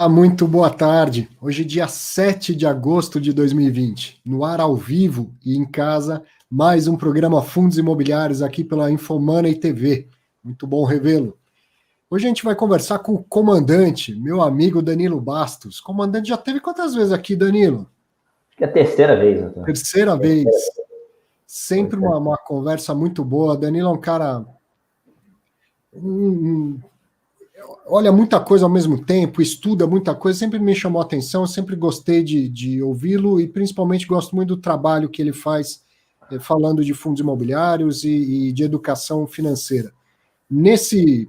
Muito boa tarde. Hoje, dia 7 de agosto de 2020, no ar ao vivo e em casa, mais um programa Fundos Imobiliários aqui pela Infomoney TV. Muito bom revê-lo. Hoje a gente vai conversar com o comandante, meu amigo Danilo Bastos. Comandante já teve quantas vezes aqui, Danilo? Acho que é a terceira vez, doutor. Terceira vez. Sempre uma conversa muito boa. Danilo é um cara olha muita coisa ao mesmo tempo, estuda muita coisa, sempre me chamou a atenção, sempre gostei de ouvi-lo e principalmente gosto muito do trabalho que ele faz falando de fundos imobiliários e de educação financeira. Nesse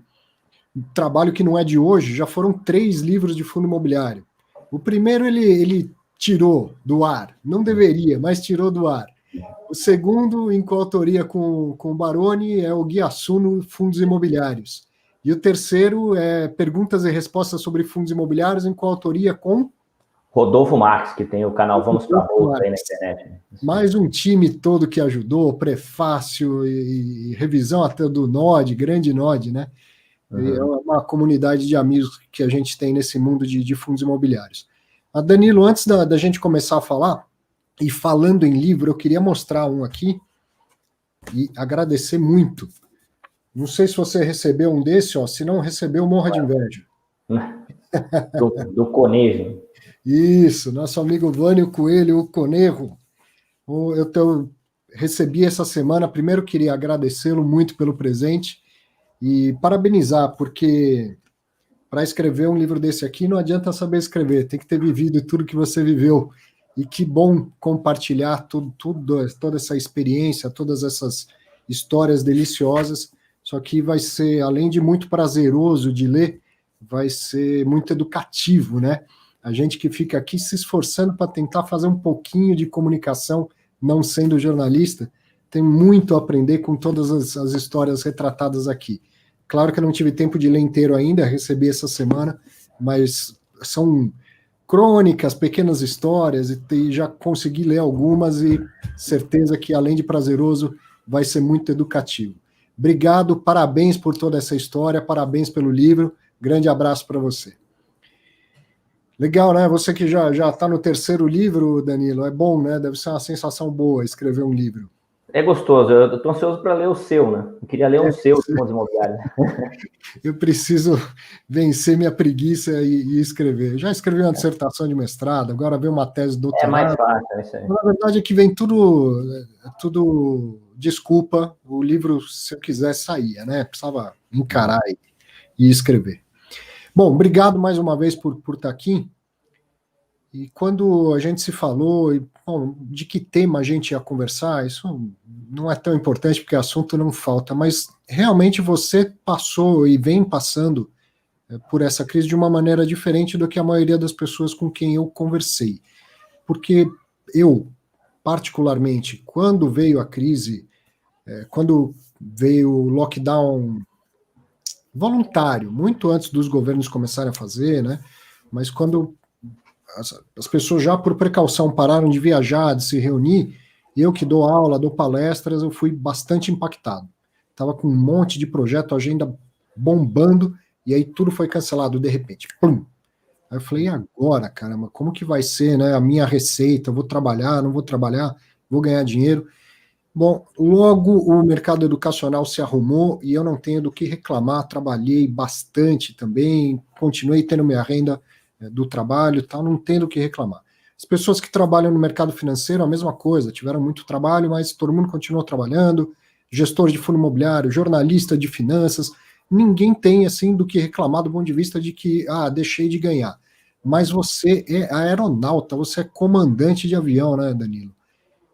trabalho que não é de hoje, já foram 3 livros de fundo imobiliário. O primeiro ele tirou do ar, não deveria, mas tirou do ar. O segundo, em coautoria com o Baroni, é o Guia Suno Fundos Imobiliários. E o terceiro é Perguntas e Respostas sobre Fundos Imobiliários, em coautoria com Rodolfo Marques, que tem o canal Vamos Pra Bolsa aí na internet. Mais um time todo que ajudou, prefácio e revisão até do NOD, grande NOD, né? É uma comunidade de amigos que a gente tem nesse mundo de fundos imobiliários. A Danilo, antes da gente começar a falar, e falando em livro, eu queria mostrar um aqui e agradecer muito. Não sei se você recebeu um desse, ó. Se não recebeu, morra de inveja. Do Conejo. Isso, nosso amigo Vânio Coelho, o Conejo. Eu recebi essa semana. Primeiro, queria agradecê-lo muito pelo presente e parabenizar, porque para escrever um livro desse aqui não adianta saber escrever, tem que ter vivido tudo que você viveu. E que bom compartilhar toda essa experiência, todas essas histórias deliciosas. Só que vai ser, além de muito prazeroso de ler, vai ser muito educativo, né? A gente que fica aqui se esforçando para tentar fazer um pouquinho de comunicação, não sendo jornalista, tem muito a aprender com todas as histórias retratadas aqui. Claro que eu não tive tempo de ler inteiro ainda, recebi essa semana, mas são crônicas, pequenas histórias, e já consegui ler algumas e certeza que, além de prazeroso, vai ser muito educativo. Obrigado, parabéns por toda essa história, parabéns pelo livro, grande abraço para você. Legal, né? Você que já está no terceiro livro, Danilo, é bom, né? Deve ser uma sensação boa escrever um livro. É gostoso, eu estou ansioso para ler o seu, né? Eu queria ler um seu de fundos imobiliários. Eu preciso vencer minha preguiça e escrever. Eu já escrevi uma dissertação de mestrado, agora vem uma tese de doutorado. É mais fácil, é isso aí. Na verdade é que vem tudo desculpa, o livro, se eu quisesse, saía, né? Precisava encarar e escrever. Bom, obrigado mais uma vez por estar aqui. E quando a gente se falou, de que tema a gente ia conversar, isso não é tão importante, porque assunto não falta, mas realmente você passou e vem passando por essa crise de uma maneira diferente do que a maioria das pessoas com quem eu conversei. Porque eu, particularmente, quando veio a crise, quando veio o lockdown voluntário, muito antes dos governos começarem a fazer, né? Mas quando as pessoas já por precaução pararam de viajar, de se reunir, eu que dou aula, dou palestras, eu fui bastante impactado. Estava com um monte de projeto, agenda bombando, e aí tudo foi cancelado de repente. Pum! Aí eu falei, e agora, caramba, como que vai ser, né? A minha receita, eu vou trabalhar, não vou trabalhar, vou ganhar dinheiro. Bom, logo o mercado educacional se arrumou e eu não tenho do que reclamar, trabalhei bastante também, continuei tendo minha renda do trabalho, tal, não tenho do que reclamar. As pessoas que trabalham no mercado financeiro, a mesma coisa, tiveram muito trabalho, mas todo mundo continuou trabalhando, gestor de fundo imobiliário, jornalista de finanças, ninguém tem, assim, do que reclamar do ponto de vista de que, deixei de ganhar. Mas você é aeronauta, você é comandante de avião, né, Danilo?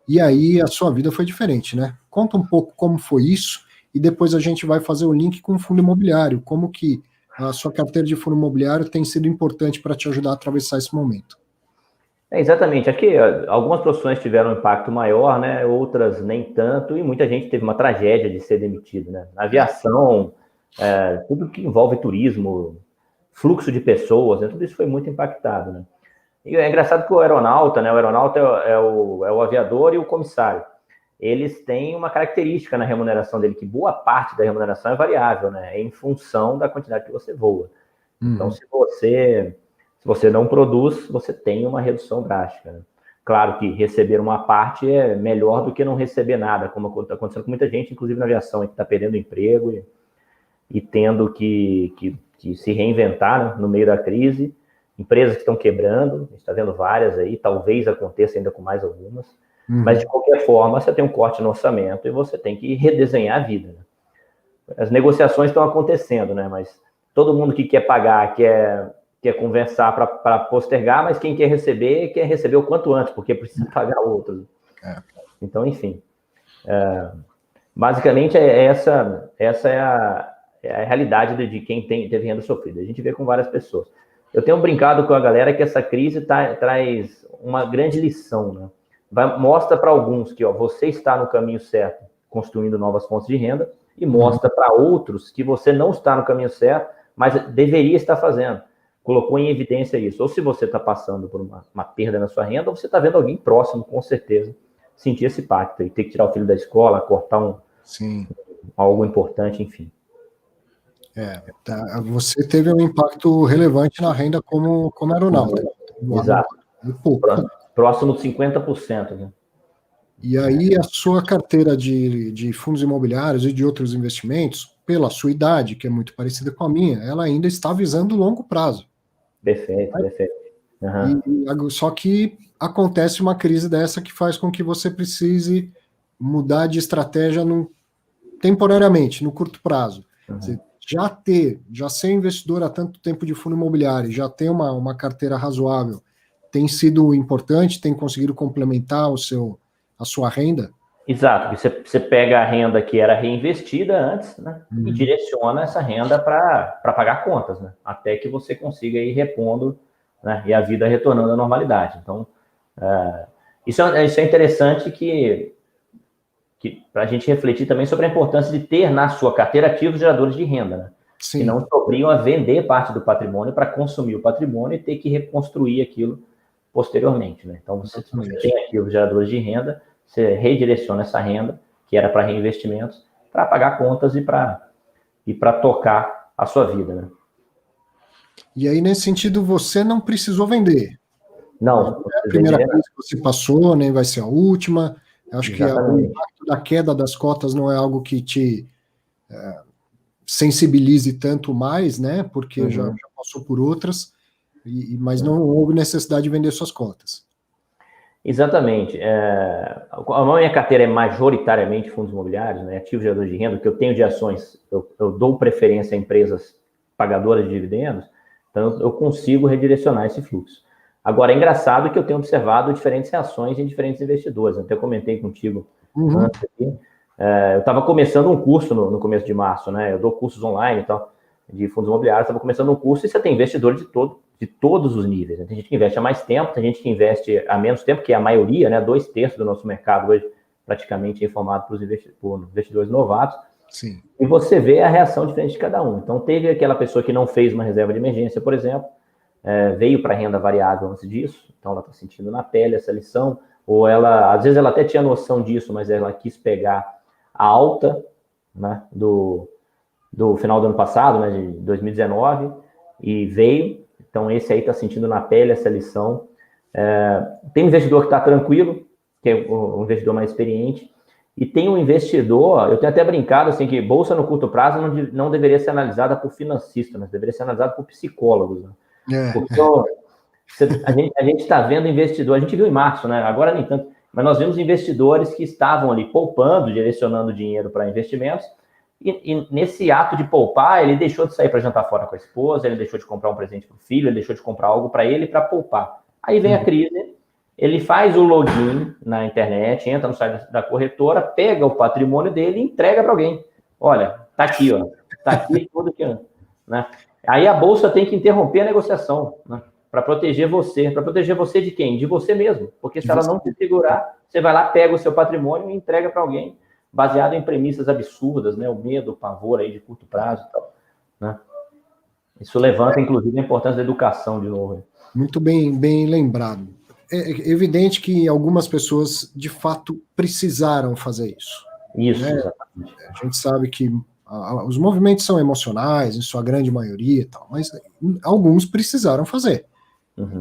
E aí a sua vida foi diferente, né? Conta um pouco como foi isso e depois a gente vai fazer o link com o fundo imobiliário, como que a sua carteira de fundo imobiliário tem sido importante para te ajudar a atravessar esse momento. Exatamente, acho que algumas profissões tiveram um impacto maior, né? Outras nem tanto, e muita gente teve uma tragédia de ser demitido, né? Na aviação, tudo que envolve turismo, fluxo de pessoas, né? Tudo isso foi muito impactado, né? E é engraçado que o aeronauta, né? O aeronauta é o aviador e o comissário. Eles têm uma característica na remuneração dele, que boa parte da remuneração é variável, né? É em função da quantidade que você voa. Então, se Se você não produz, você tem uma redução drástica, né? Claro que receber uma parte é melhor do que não receber nada, como está acontecendo com muita gente, inclusive na aviação, que está perdendo emprego e tendo que se reinventar, né, no meio da crise. Empresas que estão quebrando, a gente está vendo várias aí, talvez aconteça ainda com mais algumas, mas de qualquer forma você tem um corte no orçamento e você tem que redesenhar a vida, né? As negociações estão acontecendo, né? Mas todo mundo que quer pagar, quer conversar para postergar, mas quem quer receber o quanto antes, porque precisa pagar outros. Então, enfim, basicamente essa é a realidade de quem teve renda sofrida. A gente vê com várias pessoas. Eu tenho brincado com a galera que essa crise traz uma grande lição, né? Mostra para alguns que você está no caminho certo, construindo novas fontes de renda, e mostra para outros que você não está no caminho certo, mas deveria estar fazendo. Colocou em evidência isso. Ou se você está passando por uma perda na sua renda, ou você está vendo alguém próximo, com certeza, sentir esse impacto e ter que tirar o filho da escola, cortar algo importante, enfim. Você teve um impacto relevante na renda como aeronauta. Exato. Próximo de 50%. Né? E aí a sua carteira de fundos imobiliários e de outros investimentos, pela sua idade, que é muito parecida com a minha, ela ainda está visando o longo prazo. Perfeito. Só que acontece uma crise dessa que faz com que você precise mudar de estratégia temporariamente, no curto prazo. Você já ser investidor há tanto tempo de fundo imobiliário, já ter uma carteira razoável, tem sido importante, tem conseguido complementar a sua renda? Exato, você pega a renda que era reinvestida antes, né, e direciona essa renda para pagar contas, né, até que você consiga ir repondo, né, e a vida retornando à normalidade. Então, isso é interessante para a gente refletir também sobre a importância de ter na sua carteira ativos geradores de renda, né? Que não te obrigam a vender parte do patrimônio para consumir o patrimônio e ter que reconstruir aquilo posteriormente, né? Então, você tem ativos geradores de renda, você redireciona essa renda, que era para reinvestimentos, para pagar contas e para tocar a sua vida, né? E aí, nesse sentido, você não precisou vender. Não é a primeira vez que você passou, nem vai ser a última. Acho que o impacto da queda das cotas não é algo que te sensibilize tanto mais, né? Porque já passou por outras, mas não houve necessidade de vender suas cotas. Exatamente. A minha carteira é majoritariamente fundos imobiliários, né? Ativos geradores de renda, que eu tenho de ações, eu dou preferência a empresas pagadoras de dividendos, então eu consigo redirecionar esse fluxo. Agora, é engraçado que eu tenho observado diferentes reações em diferentes investidores. Até comentei contigo antes aqui. Eu estava começando um curso no começo de março, né? Eu dou cursos online e tal, de fundos imobiliários. Estava começando um curso e você tem investidor de todos os níveis, né? Tem gente que investe há mais tempo, tem gente que investe há menos tempo, que é a maioria, né? 2/3 do nosso mercado hoje praticamente é informado por investidores novatos. Sim. E você vê a reação diferente de cada um. Então, teve aquela pessoa que não fez uma reserva de emergência, por exemplo, veio para renda variável antes disso, então ela está sentindo na pele essa lição, ou às vezes ela até tinha noção disso, mas ela quis pegar a alta, né, do final do ano passado, né, de 2019, e veio, então esse aí está sentindo na pele essa lição. Tem um investidor que está tranquilo, que é um investidor mais experiente, e tem um investidor, eu tenho até brincado assim, que bolsa no curto prazo não deveria ser analisada por financistas, mas deveria ser analisada por psicólogos, né? Porque a gente está vendo investidor, a gente viu em março, né? Agora nem tanto, mas nós vimos investidores que estavam ali poupando, direcionando dinheiro para investimentos, e nesse ato de poupar, ele deixou de sair para jantar fora com a esposa, ele deixou de comprar um presente para o filho, ele deixou de comprar algo para ele para poupar. Aí vem a crise, ele faz o login na internet, entra no site da corretora, pega o patrimônio dele e entrega para alguém. Olha, tá aqui, ó, tá aqui tudo que, né? Aí a bolsa tem que interromper a negociação, né? Para proteger você. Para proteger você de quem? De você mesmo. Porque se ela não te segurar, você vai lá, pega o seu patrimônio e entrega para alguém, baseado em premissas absurdas, né? O medo, o pavor aí de curto prazo e tal, né? Isso levanta, inclusive, a importância da educação de novo. Muito bem lembrado. É evidente que algumas pessoas, de fato, precisaram fazer isso. Isso, né? Exatamente. A gente sabe que os movimentos são emocionais, em sua grande maioria e tal, mas alguns precisaram fazer.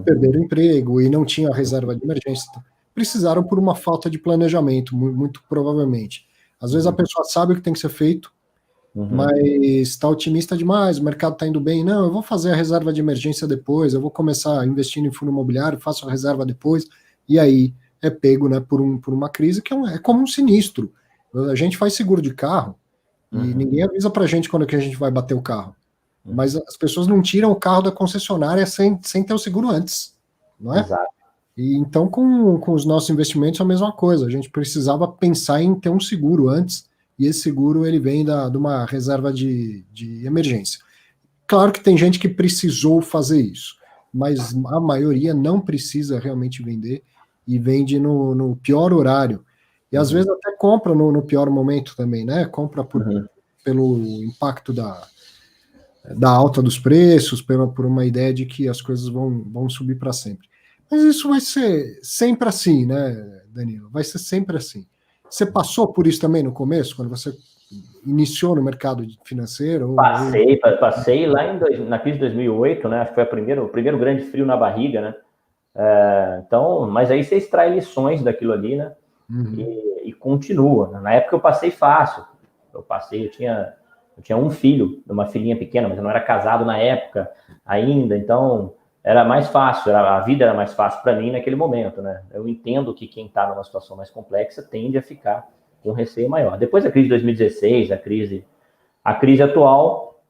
perderam o emprego e não tinha reserva de emergência. Precisaram por uma falta de planejamento, muito provavelmente. Às vezes a pessoa sabe o que tem que ser feito, mas está otimista demais, o mercado está indo bem. Não, eu vou fazer a reserva de emergência depois, eu vou começar investindo em fundo imobiliário, faço a reserva depois, e aí é pego, né, por uma crise que é como um sinistro. A gente faz seguro de carro e ninguém avisa para a gente quando que a gente vai bater o carro. Mas as pessoas não tiram o carro da concessionária sem ter o seguro antes, não é? Exato. E então, com os nossos investimentos, é a mesma coisa. A gente precisava pensar em ter um seguro antes, e esse seguro ele vem de uma reserva de emergência. Claro que tem gente que precisou fazer isso, mas a maioria não precisa realmente vender e vende no pior horário. E às vezes até compra no pior momento também, né? Compra pelo impacto da alta dos preços, por uma ideia de que as coisas vão subir para sempre. Mas isso vai ser sempre assim, né, Danilo? Vai ser sempre assim. Você passou por isso também no começo, quando você iniciou no mercado financeiro? Passei lá na crise de 2008, né? Acho que foi o primeiro grande frio na barriga, né? Então, mas aí você extrai lições daquilo ali, né? E continua. Né? Na época eu passei fácil. Eu tinha um filho, uma filhinha pequena, mas eu não era casado na época ainda, então era mais fácil, a vida era mais fácil para mim naquele momento, né? Eu entendo que quem está numa situação mais complexa tende a ficar com receio maior. Depois da crise de 2016, a crise atual,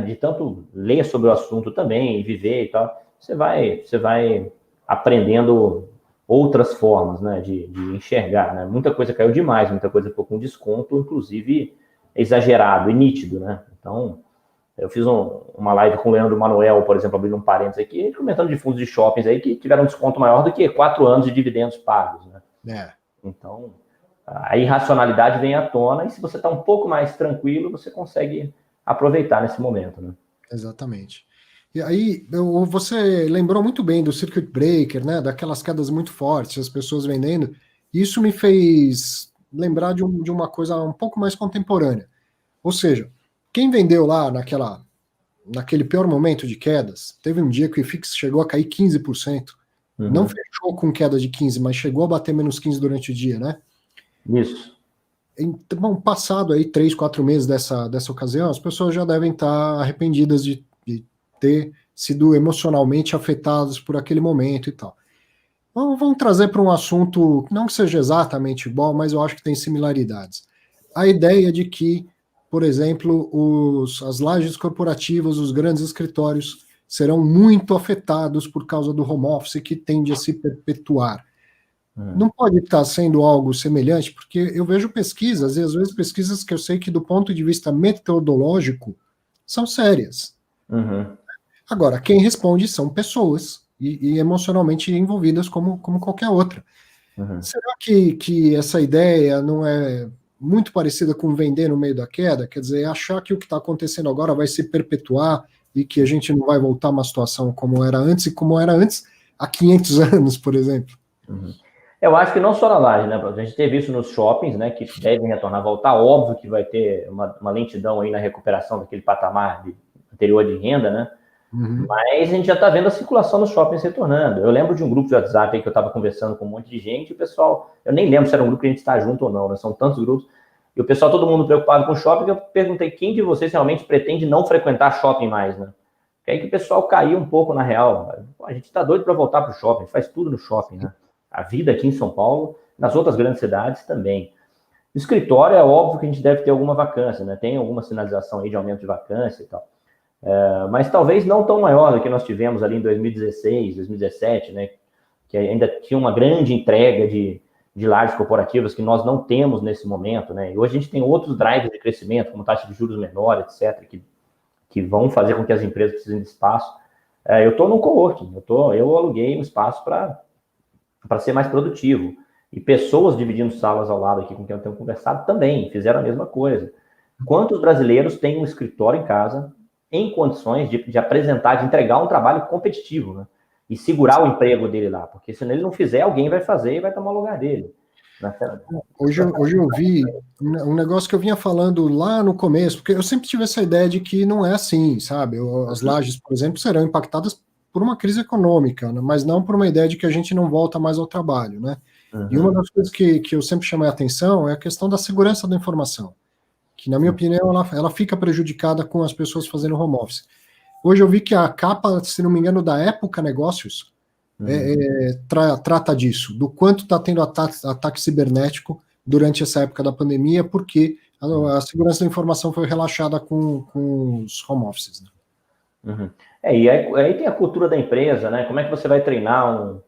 de tanto ler sobre o assunto também, e viver e tal, você vai aprendendo outras formas, né, de enxergar, né? Muita coisa caiu demais, muita coisa ficou com desconto, inclusive exagerado e nítido, né? Então, eu fiz uma live com o Leandro Manuel, por exemplo, abrindo um parênteses aqui, comentando de fundos de shoppings aí que tiveram um desconto maior do que 4 anos de dividendos pagos, né? Então, a irracionalidade vem à tona e se você está um pouco mais tranquilo, você consegue aproveitar nesse momento, né? Exatamente. E aí, você lembrou muito bem do circuit breaker, né? Daquelas quedas muito fortes, as pessoas vendendo. Isso me fez lembrar de uma coisa um pouco mais contemporânea. Ou seja, quem vendeu lá naquele pior momento de quedas, teve um dia que o IFIX chegou a cair 15%. Não fechou com queda de 15%, mas chegou a bater menos 15% durante o dia, né? Isso. Então, bom, passado aí 3, 4 meses dessa ocasião, as pessoas já devem estar arrependidas de ter sido emocionalmente afetadas por aquele momento e tal. Vamos trazer para um assunto, não que seja exatamente igual, mas eu acho que tem similaridades. A ideia de que, por exemplo, as lajes corporativas, os grandes escritórios, serão muito afetados por causa do home office que tende a se perpetuar. Não pode estar sendo algo semelhante, porque eu vejo pesquisas, e às vezes pesquisas que eu sei que do ponto de vista metodológico são sérias. Agora, quem responde são pessoas, e emocionalmente envolvidas como qualquer outra. Será que essa ideia não é muito parecida com vender no meio da queda? Quer dizer, achar que o que está acontecendo agora vai se perpetuar e que a gente não vai voltar a uma situação como era antes, e como era antes há 500 anos, por exemplo? Eu acho que não só na laje, né? A gente teve isso nos shoppings, né? Que devem retornar a voltar. Óbvio que vai ter uma lentidão aí na recuperação daquele patamar anterior de renda, né? Mas a gente já está vendo a circulação nos shoppings retornando. Eu lembro de um grupo de WhatsApp aí que eu estava conversando com um monte de gente, e o pessoal, eu nem lembro se era um grupo que a gente está junto ou não, né? São tantos grupos, e o pessoal, todo mundo preocupado com o shopping, que eu perguntei quem de vocês realmente pretende não frequentar shopping mais, né? Que aí que o pessoal caiu um pouco na real. Pô, a gente está doido para voltar para o shopping, a gente faz tudo no shopping, né? A vida aqui em São Paulo, nas outras grandes cidades também. O escritório é óbvio que a gente deve ter alguma vacância, né? Tem alguma sinalização aí de aumento de vacância e tal. Mas talvez não tão maior do que nós tivemos ali em 2016, 2017, né? Que ainda tinha uma grande entrega de lajes corporativas que nós não temos nesse momento, né? E hoje a gente tem outros drivers de crescimento, como taxa de juros menor, etc., que vão fazer com que as empresas precisem de espaço. Eu estou no coworking, eu aluguei um espaço para ser mais produtivo. E pessoas dividindo salas ao lado aqui com quem eu tenho conversado também fizeram a mesma coisa. Quantos brasileiros têm um escritório em casa em condições de apresentar, de entregar um trabalho competitivo, né? E segurar o emprego dele lá, porque se ele não fizer, alguém vai fazer e vai tomar o lugar dele. Hoje eu vi um negócio que eu vinha falando lá no começo, porque eu sempre tive essa ideia de que não é assim, sabe? As lajes, por exemplo, serão impactadas por uma crise econômica, né? Mas não por uma ideia de que a gente não volta mais ao trabalho, né? E uma das coisas que eu sempre chamei a atenção é a questão da segurança da informação, que, na minha opinião, ela fica prejudicada com as pessoas fazendo home office. Hoje eu vi que a capa, se não me engano, da Época Negócios, trata disso, do quanto está tendo ataque cibernético durante essa época da pandemia, porque a segurança da informação foi relaxada com os home offices. Né? E aí tem a cultura da empresa, né? Como é que você vai treinar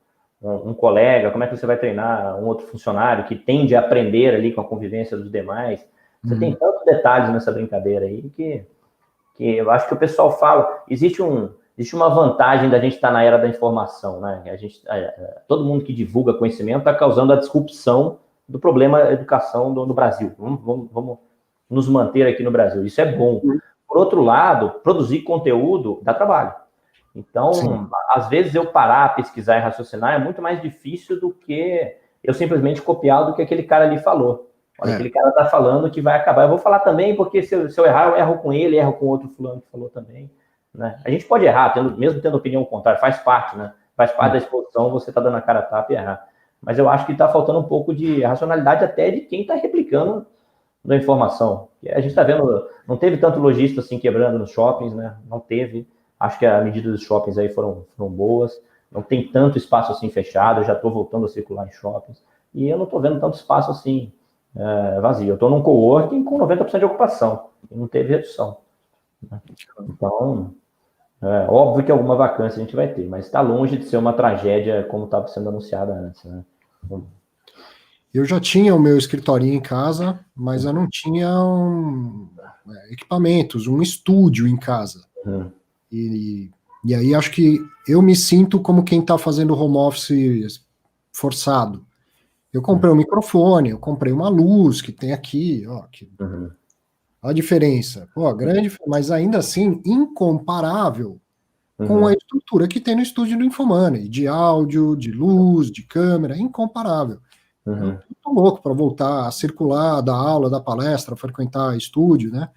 um colega, como é que você vai treinar um outro funcionário que tende a aprender ali com a convivência dos demais? Você tem tantos detalhes nessa brincadeira aí que eu acho que o pessoal fala. Existe uma vantagem da gente estar na era da informação, né? Todo mundo que divulga conhecimento está causando a disrupção do problema da educação no Brasil. Vamos nos manter aqui no Brasil. Isso é bom. Por outro lado, produzir conteúdo dá trabalho. Então, sim, às vezes eu parar, pesquisar e raciocinar é muito mais difícil do que eu simplesmente copiar do que aquele cara ali falou. Olha, aquele cara está falando que vai acabar. Eu vou falar também, porque se eu errar, eu erro com ele, erro com outro fulano que falou também. Né? A gente pode errar, mesmo tendo opinião contrária, faz parte, né? Faz parte da exposição, você está dando a cara a tapa e errar. Mas eu acho que está faltando um pouco de racionalidade até de quem está replicando da informação. A gente está vendo, não teve tanto lojista assim quebrando nos shoppings, né? Não teve. Acho que a medida dos shoppings aí foram boas. Não tem tanto espaço assim fechado. Eu já estou voltando a circular em shoppings. E eu não estou vendo tanto espaço assim vazio. Eu estou num coworking com 90% de ocupação. E não teve redução. Né? Então, óbvio que alguma vacância a gente vai ter. Mas está longe de ser uma tragédia como estava sendo anunciada antes. Né? Eu já tinha o meu escritório em casa, mas eu não tinha equipamentos, um estúdio em casa. E aí acho que eu me sinto como quem está fazendo home office forçado. Eu comprei um microfone, eu comprei uma luz que tem aqui, ó, a diferença, grande, mas ainda assim incomparável com a estrutura que tem no estúdio do Infomoney, de áudio, de luz, de câmera, incomparável. Eu tô louco para voltar a circular, dar aula, dar palestra, frequentar estúdio, né?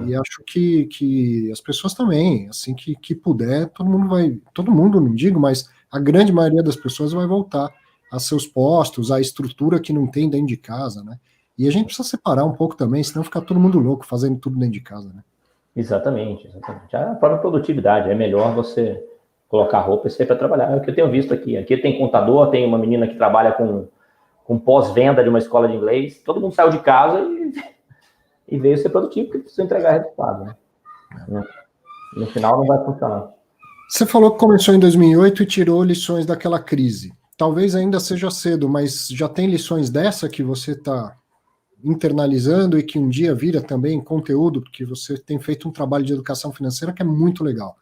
E acho que as pessoas também, assim que puder, todo mundo, não digo, mas a grande maioria das pessoas vai voltar a seus postos, a estrutura que não tem dentro de casa, né? E a gente precisa separar um pouco também, senão fica todo mundo louco fazendo tudo dentro de casa, né? Exatamente. A própria produtividade, é melhor você colocar roupa e sair para trabalhar. É o que eu tenho visto aqui. Aqui tem contador, tem uma menina que trabalha com pós-venda de uma escola de inglês. Todo mundo saiu de casa e veio ser produtivo, porque precisa entregar resultado. Né? No final não vai funcionar. Você falou que começou em 2008 e tirou lições daquela crise. Talvez ainda seja cedo, mas já tem lições dessa que você está internalizando e que um dia vira também conteúdo, porque você tem feito um trabalho de educação financeira que é muito legal.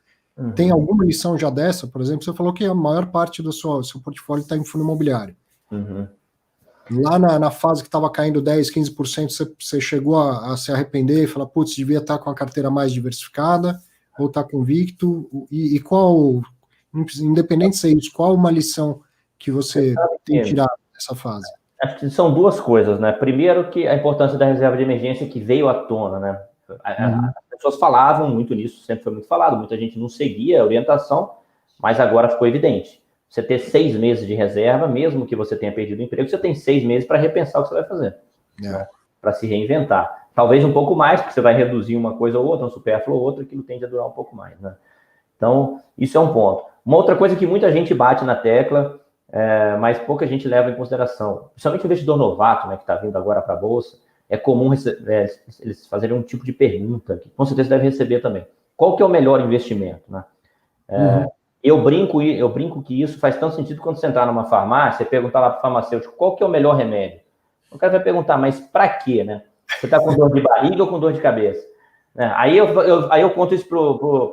Tem alguma lição já dessa? Por exemplo, você falou que a maior parte do seu portfólio está em fundo imobiliário. Lá na fase que estava caindo 10%, 15%, você chegou a se arrepender e falar, putz, devia estar com a carteira mais diversificada, ou estar convicto? E qual, independente de ser isso, qual uma lição que você tem tirado dessa fase? Acho que são duas coisas, né? Primeiro, que a importância da reserva de emergência que veio à tona, né? As pessoas falavam muito nisso, sempre foi muito falado, muita gente não seguia a orientação, mas agora ficou evidente. Você ter 6 meses de reserva, mesmo que você tenha perdido o emprego, você tem 6 meses para repensar o que você vai fazer, né? Para se reinventar. Talvez um pouco mais, porque você vai reduzir uma coisa ou outra, um supérfluo ou outro, aquilo tende a durar um pouco mais, né? Então, isso é um ponto. Uma outra coisa que muita gente bate na tecla, mas pouca gente leva em consideração, principalmente o investidor novato, né, que está vindo agora para a Bolsa, é comum eles fazerem um tipo de pergunta, que com certeza deve receber também. Qual que é o melhor investimento? Né? Eu brinco que isso faz tanto sentido quando você entrar numa farmácia e perguntar lá para o farmacêutico qual que é o melhor remédio. O cara vai perguntar, mas para quê? Né? Você está com dor de barriga ou com dor de cabeça? Aí eu conto isso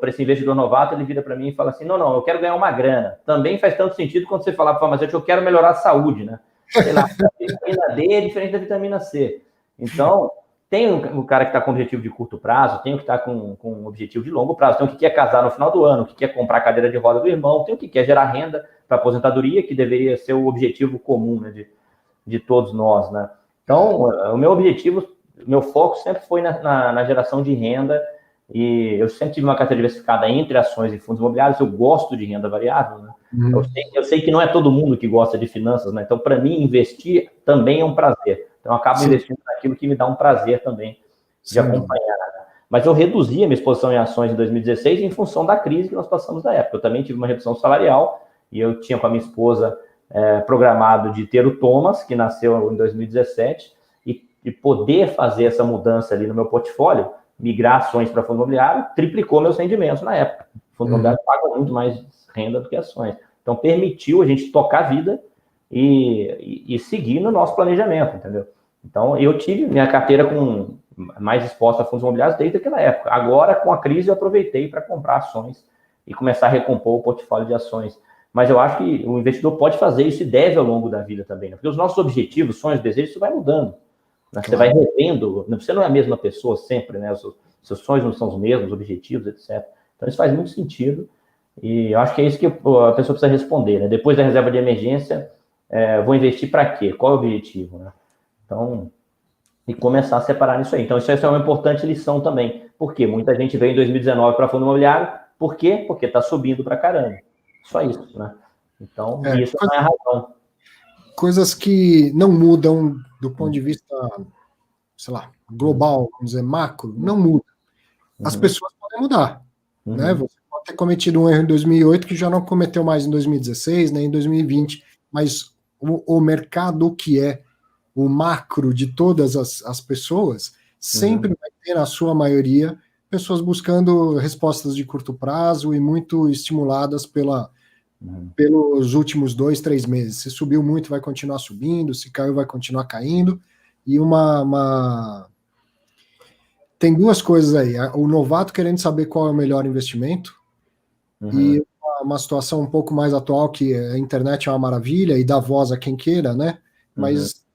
para esse investidor novato, ele vira para mim e fala assim, não, eu quero ganhar uma grana. Também faz tanto sentido quando você falar para o farmacêutico, eu quero melhorar a saúde, né? Sei lá, a vitamina D é diferente da vitamina C. Então, tem o cara que está com objetivo de curto prazo, tem o que está com um objetivo de longo prazo, tem o que quer casar no final do ano, o que quer comprar a cadeira de roda do irmão, tem o que quer gerar renda para aposentadoria, que deveria ser o objetivo comum, né, de todos nós, né? Então, o meu objetivo, meu foco sempre foi na geração de renda E eu sempre tive uma carteira diversificada entre ações e fundos imobiliários. Eu gosto de renda variável, né? Eu sei que não é todo mundo que gosta de finanças, né? Então, para mim, investir também é um prazer. Então, eu acabo investindo naquilo que me dá um prazer também de acompanhar. Né? Mas eu reduzi a minha exposição em ações em 2016 em função da crise que nós passamos na época. Eu também tive uma redução salarial e eu tinha com a minha esposa programado de ter o Thomas, que nasceu em 2017, e poder fazer essa mudança ali no meu portfólio, migrar ações para fundo imobiliário, triplicou meus rendimentos na época. O fundo imobiliário paga muito mais renda do que ações. Então, permitiu a gente tocar a vida e seguir no nosso planejamento, entendeu? Então, eu tive minha carteira com mais exposta a fundos imobiliários desde aquela época. Agora, com a crise, eu aproveitei para comprar ações e começar a recompor o portfólio de ações. Mas eu acho que o investidor pode fazer isso e deve ao longo da vida também, né? Porque os nossos objetivos, sonhos, desejos, isso vai mudando. Né? Você vai revendo, você não é a mesma pessoa sempre, né? Os seus sonhos não são os mesmos, objetivos, etc. Então, isso faz muito sentido. E eu acho que é isso que a pessoa precisa responder, né? Depois da reserva de emergência, vou investir para quê? Qual é o objetivo, né? Então, e começar a separar isso aí. Então, isso é uma importante lição também. Por quê? Muita gente veio em 2019 para fundo imobiliário. Por quê? Porque está subindo para caramba. Só isso, né? Então, isso não é a razão. Coisas que não mudam do ponto de vista, sei lá, global, vamos dizer, macro, não mudam. As pessoas podem mudar, né? Você pode ter cometido um erro em 2008 que já não cometeu mais em 2016, nem em 2020, mas o mercado que é o macro de todas as pessoas sempre vai ter, na sua maioria, pessoas buscando respostas de curto prazo e muito estimuladas pelos últimos 2, 3 meses. Se subiu muito, vai continuar subindo, se caiu, vai continuar caindo. E tem duas coisas aí. O novato querendo saber qual é o melhor investimento e uma situação um pouco mais atual, que a internet é uma maravilha e dá voz a quem queira, né? Mas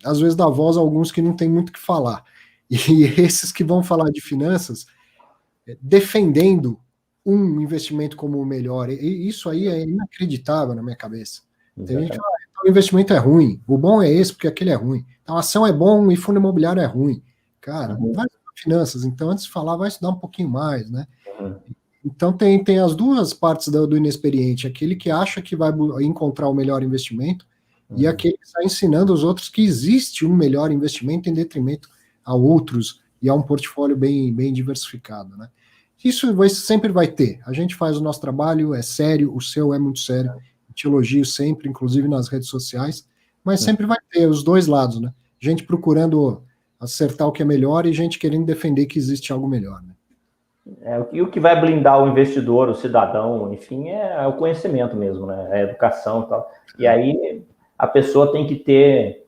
às vezes dá voz a alguns que não tem muito o que falar. E esses que vão falar de finanças, defendendo um investimento como o melhor, e isso aí é inacreditável na minha cabeça. Tem gente que fala, o investimento é ruim, o bom é esse porque aquele é ruim. Então, a ação é bom e fundo imobiliário é ruim. Cara, vai estudar finanças, então antes de falar, vai estudar um pouquinho mais, né? Então tem as duas partes do inexperiente, aquele que acha que vai encontrar o melhor investimento e aquele que está ensinando os outros que existe um melhor investimento em detrimento a outros e a um portfólio bem diversificado, né? Isso sempre vai ter. A gente faz o nosso trabalho, é sério, o seu é muito sério, te elogio sempre, inclusive nas redes sociais, mas sempre vai ter os dois lados, né? Gente procurando acertar o que é melhor e gente querendo defender que existe algo melhor, né? E o que vai blindar o investidor, o cidadão, enfim, é o conhecimento mesmo, né? É a educação e tal. E aí a pessoa tem que ter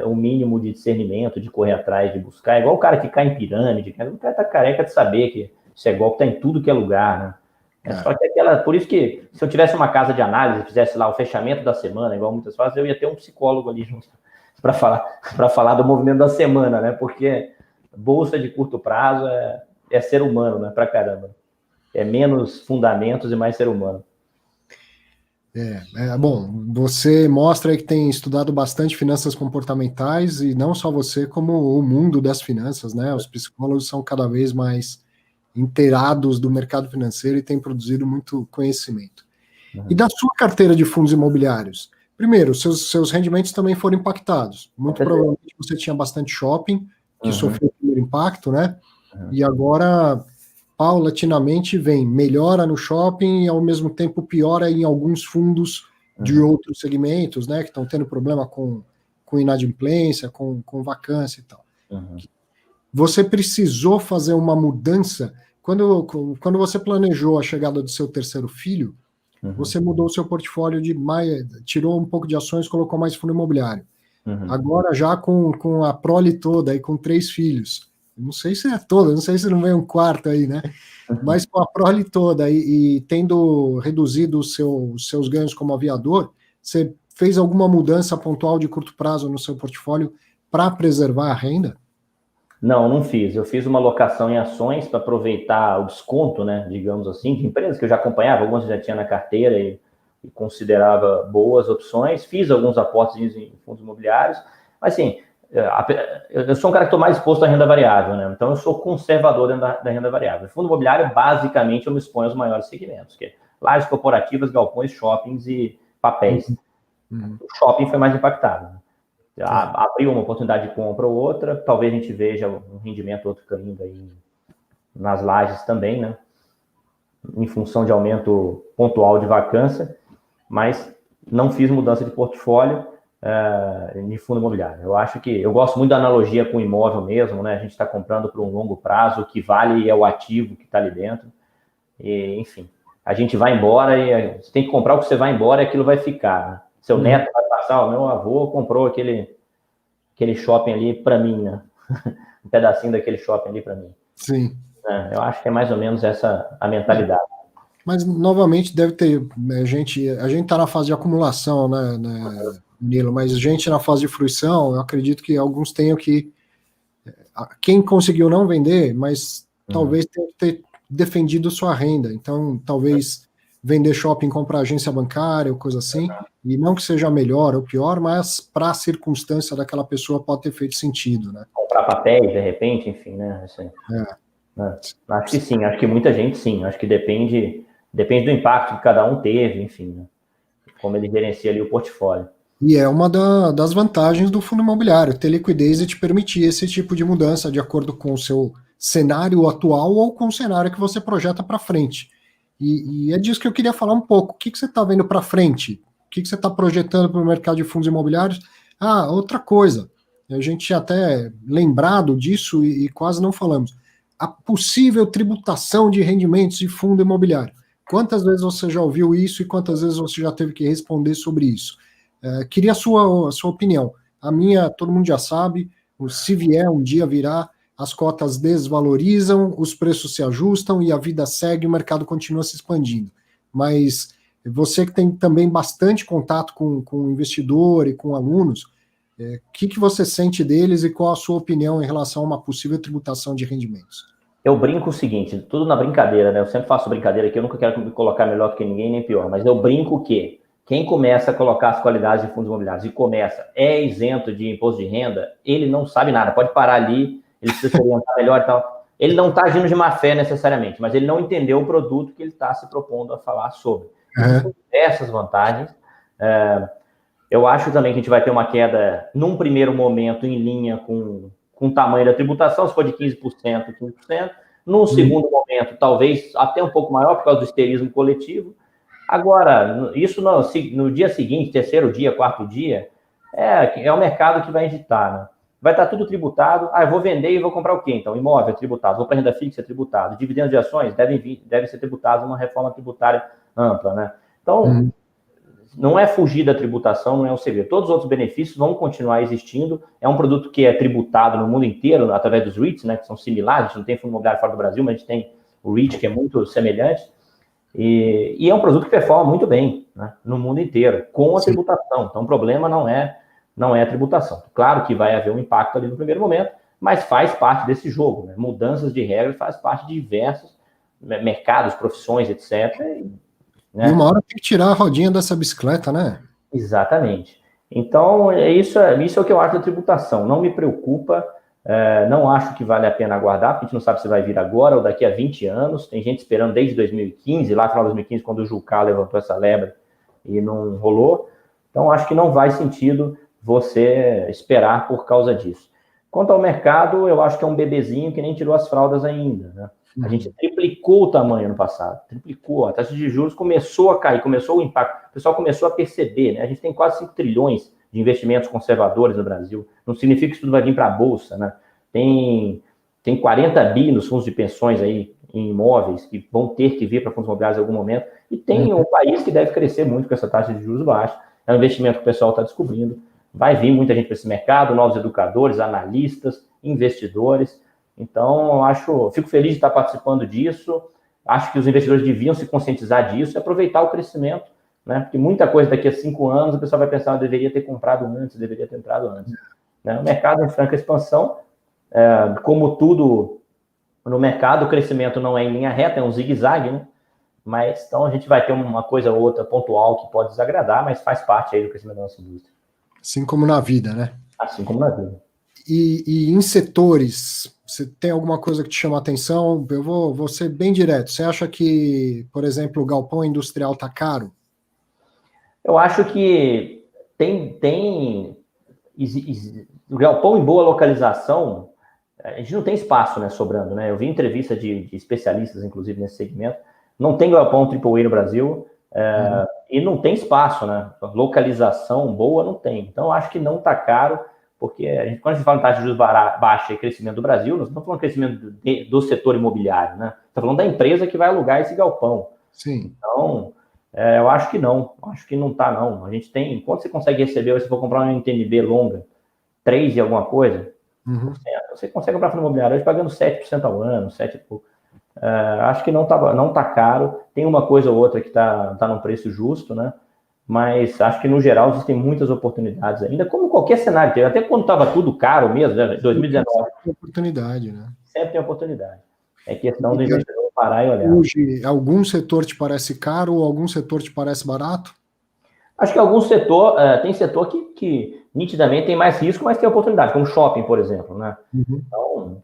o mínimo de discernimento, de correr atrás, de buscar. É igual o cara que cai em pirâmide, o cara tá careca de saber que isso é golpe, tá em tudo que é lugar, né? Só que por isso que se eu tivesse uma casa de análise, fizesse lá o fechamento da semana, igual muitas fazem, eu ia ter um psicólogo ali junto para falar do movimento da semana, né? Porque bolsa de curto prazo é ser humano, né? Pra caramba. É menos fundamentos e mais ser humano. Bom, você mostra aí que tem estudado bastante finanças comportamentais e não só você, como o mundo das finanças, né? Os psicólogos são cada vez mais inteirados do mercado financeiro e têm produzido muito conhecimento. E da sua carteira de fundos imobiliários? Primeiro, seus rendimentos também foram impactados. Muito provavelmente você tinha bastante shopping, que sofreu o primeiro impacto, né? E agora, paulatinamente, melhora no shopping e, ao mesmo tempo, piora em alguns fundos de outros segmentos, né? Que estão tendo problema com inadimplência, com vacância e tal. Você precisou fazer uma mudança. Quando você planejou a chegada do seu terceiro filho, você mudou o seu portfólio tirou um pouco de ações, colocou mais fundo imobiliário. Agora, já com a prole toda e com 3 filhos, não sei se é toda, não sei se não vem um quarto aí, né? Mas com a prole toda e tendo reduzido os seus ganhos como aviador, você fez alguma mudança pontual de curto prazo no seu portfólio para preservar a renda? Não fiz. Eu fiz uma alocação em ações para aproveitar o desconto, né, digamos assim, de empresas que eu já acompanhava, algumas já tinha na carteira e considerava boas opções. Fiz alguns aportes em fundos imobiliários, mas assim, eu sou um cara que estou mais exposto à renda variável, né? Então eu sou conservador dentro da renda variável. Fundo imobiliário, basicamente, eu me exponho aos maiores segmentos, que é lajes corporativas, galpões, shoppings e papéis. O shopping foi mais impactado, né? Abriu uma oportunidade de compra ou outra, talvez a gente veja um rendimento outro caindo aí nas lajes também, né? Em função de aumento pontual de vacância, mas não fiz mudança de portfólio em fundo imobiliário. Eu acho que eu gosto muito da analogia com o imóvel mesmo, né? A gente está comprando por um longo prazo, o que vale é o ativo que está ali dentro. E, enfim, a gente vai embora e você tem que comprar o que você vai embora e aquilo vai ficar, né? Seu neto vai passar, o meu avô comprou aquele shopping ali para mim, né? Um pedacinho daquele shopping ali para mim. Sim. Eu acho que é mais ou menos essa a mentalidade. Mas, novamente, deve ter gente... A gente está na fase de acumulação, né, Nilo? Mas gente na fase de fruição, eu acredito que alguns tenham que... Quem conseguiu não vender, mas talvez tenha que ter defendido sua renda. Então, talvez vender shopping, comprar agência bancária ou coisa assim, e não que seja melhor ou pior, mas para a circunstância daquela pessoa pode ter feito sentido, né? Comprar papéis, de repente, enfim, né? Assim, acho que sim, acho que muita gente sim, acho que depende do impacto que cada um teve, enfim, né? Como ele gerencia ali o portfólio. E é uma das vantagens do fundo imobiliário, ter liquidez e te permitir esse tipo de mudança de acordo com o seu cenário atual ou com o cenário que você projeta para frente. E é disso que eu queria falar um pouco. O que você está vendo para frente? O que você está projetando para o mercado de fundos imobiliários? Outra coisa, a gente tinha até lembrado disso e quase não falamos. A possível tributação de rendimentos de fundo imobiliário. Quantas vezes você já ouviu isso e quantas vezes você já teve que responder sobre isso? Queria a sua opinião. A minha, todo mundo já sabe, se vier, um dia virá, as cotas desvalorizam, os preços se ajustam e a vida segue, o mercado continua se expandindo. Mas você que tem também bastante contato com investidor e com alunos, o que você sente deles e qual a sua opinião em relação a uma possível tributação de rendimentos? Eu brinco o seguinte, tudo na brincadeira, né? Eu sempre faço brincadeira aqui, eu nunca quero me colocar melhor do que ninguém, nem pior, mas eu brinco que quem começa a colocar as qualidades de fundos imobiliários é isento de imposto de renda, ele não sabe nada, pode parar ali, ele precisa se orientar melhor e tal. Ele não está agindo de má fé necessariamente, mas ele não entendeu o produto que ele está se propondo a falar sobre. Existem diversas vantagens. Eu acho também que a gente vai ter uma queda, num primeiro momento, em linha com o tamanho da tributação, se for de 15%, 15%. Num segundo momento, talvez até um pouco maior, por causa do histerismo coletivo. Agora, isso no dia seguinte, terceiro dia, quarto dia, é o mercado que vai ditar, né? Vai estar tudo tributado. Eu vou vender e vou comprar o quê, então? Imóvel tributado. Vou para renda fixa tributado. Dividendos de ações devem ser tributados numa reforma tributária ampla, né? Então, não é fugir da tributação, não é um segredo. Todos os outros benefícios vão continuar existindo. É um produto que é tributado no mundo inteiro, através dos REITs, né, que são similares. A gente não tem fundo imobiliário fora do Brasil, mas a gente tem o REIT, que é muito semelhante. E é um produto que performa muito bem, né, no mundo inteiro, com a tributação. Então, o problema não é a tributação. Claro que vai haver um impacto ali no primeiro momento, mas faz parte desse jogo, né? Mudanças de regras faz parte de diversos mercados, profissões, etc., né? E uma hora tem que tirar a rodinha dessa bicicleta, né? Exatamente. Então, isso é o que eu acho da tributação. Não me preocupa, não acho que vale a pena aguardar, porque a gente não sabe se vai vir agora ou daqui a 20 anos. Tem gente esperando desde 2015, lá no final de 2015, quando o Jucá levantou essa lebre e não rolou. Então, acho que não faz sentido você esperar por causa disso. Quanto ao mercado, eu acho que é um bebezinho que nem tirou as fraldas ainda, né? A gente triplicou o tamanho no passado, triplicou. A taxa de juros começou a cair, começou o impacto. O pessoal começou a perceber, né? A gente tem quase 5 trilhões de investimentos conservadores no Brasil. Não significa que isso tudo vai vir para a Bolsa, né? Tem 40 bi nos fundos de pensões aí, em imóveis, que vão ter que vir para fundos imobiliários em algum momento. E tem um país que deve crescer muito com essa taxa de juros baixa. É um investimento que o pessoal está descobrindo. Vai vir muita gente para esse mercado, novos educadores, analistas, investidores. Então, fico feliz de estar participando disso. Acho que os investidores deviam se conscientizar disso e aproveitar o crescimento, né? Porque muita coisa daqui a 5 anos, o pessoal vai pensar, deveria ter comprado antes, deveria ter entrado antes. Né? O mercado em franca expansão, como tudo no mercado, o crescimento não é em linha reta, é um zigue-zague, né? Mas, então, a gente vai ter uma coisa ou outra pontual que pode desagradar, mas faz parte aí do crescimento da nossa indústria. Assim como na vida, né? Assim como na vida. E em setores, você tem alguma coisa que te chama a atenção? Eu vou ser bem direto. Você acha que, por exemplo, o galpão industrial está caro? Eu acho que o galpão em boa localização, a gente não tem espaço, né, sobrando, né? Eu vi entrevista de especialistas, inclusive, nesse segmento. Não tem galpão AAA no Brasil, e não tem espaço, né? Localização boa não tem. Então, eu acho que não está caro, porque quando a gente fala em taxa de juros baixa e crescimento do Brasil, nós não estamos falando de crescimento do setor imobiliário, né? Está falando da empresa que vai alugar esse galpão. Sim. Então, eu acho que não. Acho que não está, não. A gente tem... Quando você consegue receber, se for comprar uma NTNB longa, 3 e alguma coisa, você consegue comprar fundo imobiliário hoje pagando 7% ao ano, 7 e pouco. Acho que não tá caro. Tem uma coisa ou outra que tá num preço justo, né? Mas acho que, no geral, existem muitas oportunidades ainda, como qualquer cenário. Até quando estava tudo caro mesmo, né? 2019. Tem oportunidade, né? Sempre tem oportunidade. É questão do investidor parar e olhar. Hoje, algum setor te parece caro ou algum setor te parece barato? Acho que algum setor, tem setor que nitidamente tem mais risco, mas tem oportunidade, como shopping, por exemplo, né? Então,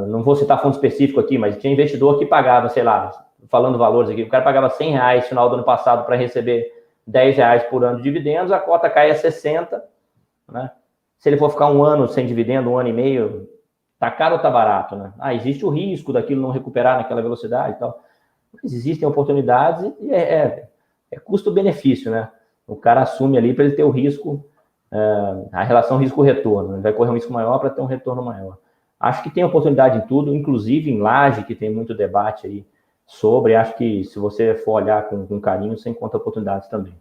não vou citar fundo específico aqui, mas tinha investidor que pagava, sei lá, falando valores aqui, o cara pagava R$100 no final do ano passado para receber R$10 por ano de dividendos, a cota cai a 60, né? Se ele for ficar um ano sem dividendo, um ano e meio, tá caro ou tá barato, né? Existe o risco daquilo não recuperar naquela velocidade e tal, mas existem oportunidades e é custo-benefício, né? O cara assume ali para ele ter o risco, a relação risco-retorno. Ele vai correr um risco maior para ter um retorno maior. Acho que tem oportunidade em tudo, inclusive em laje, que tem muito debate aí sobre. Acho que, se você for olhar com carinho, você encontra oportunidades também.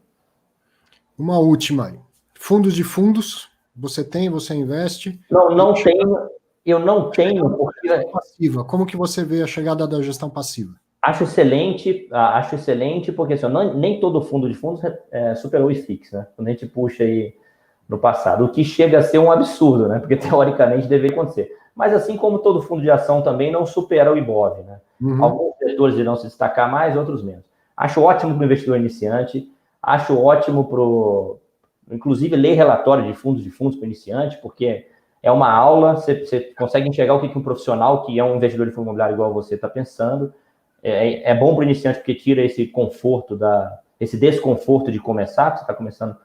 Uma última aí. Fundos de fundos, você investe? Não tenho. Eu não tenho, porque... Passiva. Como que você vê a chegada da gestão passiva? Acho excelente, porque assim, nem todo fundo de fundos superou o IFIX, né? Quando a gente puxa aí no passado, o que chega a ser um absurdo, né? Porque teoricamente deveria acontecer. Mas, assim como todo fundo de ação também não supera o IBOV, né? Alguns setores irão se destacar mais, outros menos. Acho ótimo para o investidor iniciante, acho ótimo inclusive, ler relatório de fundos para o iniciante, porque é uma aula, você consegue enxergar o que um profissional, que é um investidor de fundo imobiliário igual você, está pensando. É bom para o iniciante porque tira esse conforto, esse desconforto de começar, que você está começando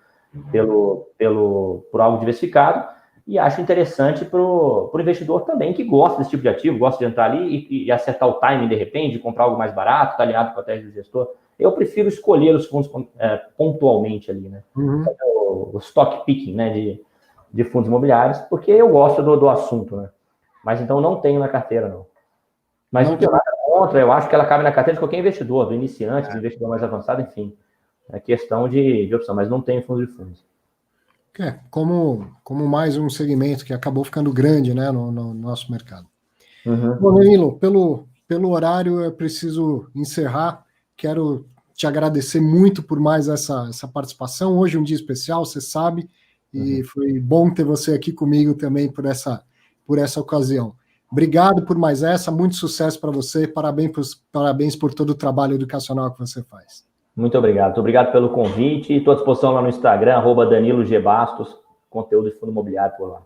por algo diversificado, e acho interessante para o investidor também, que gosta desse tipo de ativo, gosta de entrar ali e acertar o timing de repente, de comprar algo mais barato, está alinhado com a tese do gestor. Eu prefiro escolher os fundos pontualmente ali, né? O stock picking, né, de fundos imobiliários, porque eu gosto do assunto, né? Mas então não tenho na carteira, não. Mas não tenho nada contra, eu acho que ela cabe na carteira de qualquer investidor, do iniciante, do investidor mais avançado, enfim. É questão de opção, mas não tem fundo de fundos. Como mais um segmento que acabou ficando grande, né, no nosso mercado. Bom, Danilo, pelo horário eu preciso encerrar. Quero te agradecer muito por mais essa participação. Hoje é um dia especial, você sabe, e foi bom ter você aqui comigo também por essa ocasião. Obrigado por mais muito sucesso para você, parabéns por todo o trabalho educacional que você faz. Muito obrigado. Obrigado pelo convite. Estou à disposição lá no Instagram, @DaniloGBastos, conteúdo de fundo imobiliário por lá.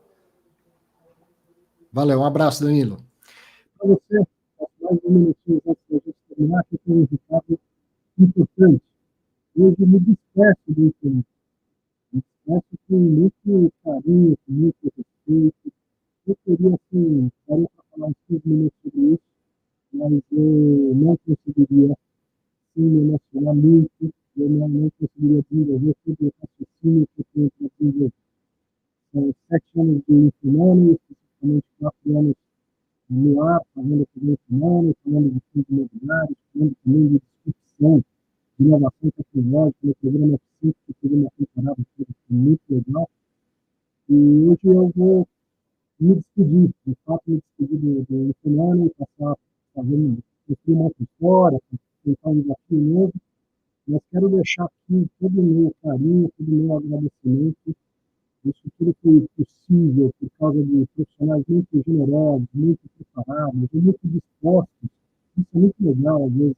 Valeu, um abraço, Danilo. Para você, mais um minutinho antes da gente terminar, que tem um recado importante. Hoje eu me despeço do internet. Me despeço com muito carinho, com muito respeito. Eu queria, assim, para falar uns 5 minutos sobre isso, mas eu não conseguiria me emocionar muito, eu não conseguiria desenvolver todo o raciocínio que eu tenho para desenvolver. São 7 anos de ensinando, especificamente 4 anos no ar, falando sobre ensinando, falando de fundos imobiliários, falando também de discussão de inovação tecnológica, no programa 5, que teve uma temporada toda muito legal. E hoje eu vou me despedir, de fato, me despedir do ensinando e passar a fazer uma outra história, tentar um desafio novo. Mas quero deixar aqui todo o meu carinho, todo o meu agradecimento. Isso tudo foi possível por causa de profissionais muito generosos, muito preparados e muito dispostos. Isso é muito legal, às vezes.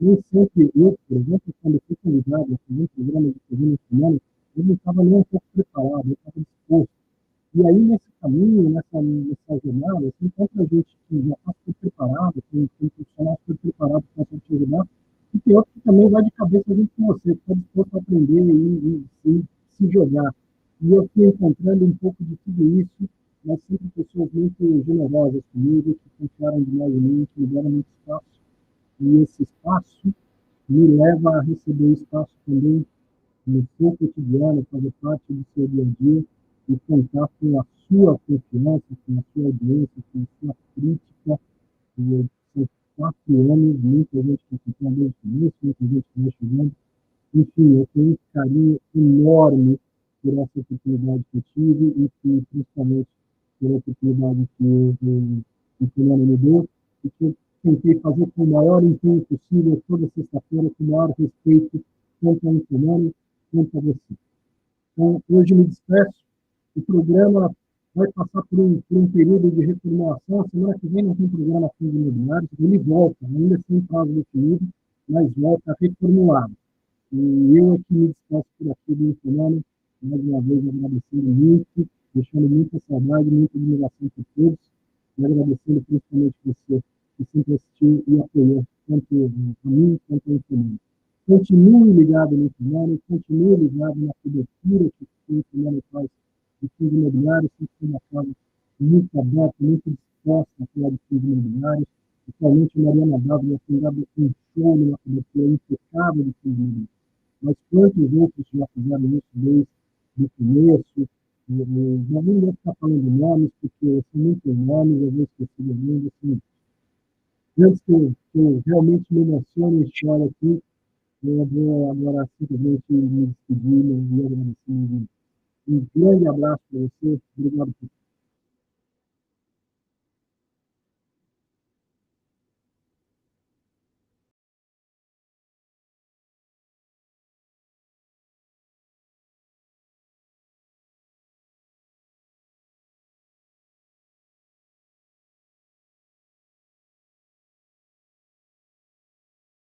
Nem sempre eu, por exemplo, quando fui convidado a fazer um programa de TV na semana, eu não estava nem um pouco preparado, eu estava disposto. E aí, nesse caminho, nessa jornada, você encontra gente que já está super preparado, tem profissional super preparado para te ajudar, e tem outro que também vai de cabeça junto com você, que está disposto a aprender e se jogar. E eu fui encontrando um pouco de tudo isso, mas sempre pessoas muito generosas comigo, que confiaram demais em mim, que me deram muito espaço. E esse espaço me leva a receber espaço também no seu cotidiano, fazer parte do seu dia a dia e contar com a sua confiança, com a sua audiência, com a sua crítica. E são 4 anos, muita gente que acompanha desde o começo, muita gente que vai chegando. Enfim, eu tenho um carinho enorme por essa oportunidade que eu tive e que, principalmente, pela oportunidade que o Fernando me deu e que eu tentei fazer com o maior empenho possível toda sexta-feira, com o maior respeito, tanto ao Fernando quanto a você. Então, hoje me despeço. O programa vai passar por um período de reformulação. A semana que vem não tem programa Fundos Imobiliários. Ele volta, ainda sem prazo definido, mas volta reformulado. E eu aqui me despeço por aqui do Fernando, mais uma vez agradecendo muito, deixando muita saudade, muita admiração por todos, e agradecendo principalmente você, que sempre assistiu e apoiou, tanto a mim quanto ao Fernando. Continue ligado no Fernando, continue ligado na cobertura que o Fernando faz de fundo imobiliário, sempre tem uma casa muito aberta, muito disposta a falar de fundo imobiliário. Atualmente, a Mariana Dávila tem dado um show numa cobertura impecável de fundo imobiliário. Mas quantos outros já fizeram isso desde o começo? Já nem vou ficar falando nomes, porque são muitos nomes, eu vou esquecer de alguns. Assim. Antes que eu realmente me emocione e chore aqui, eu vou agora simplesmente me despedir e agradecer. Um grande abraço para você, obrigado por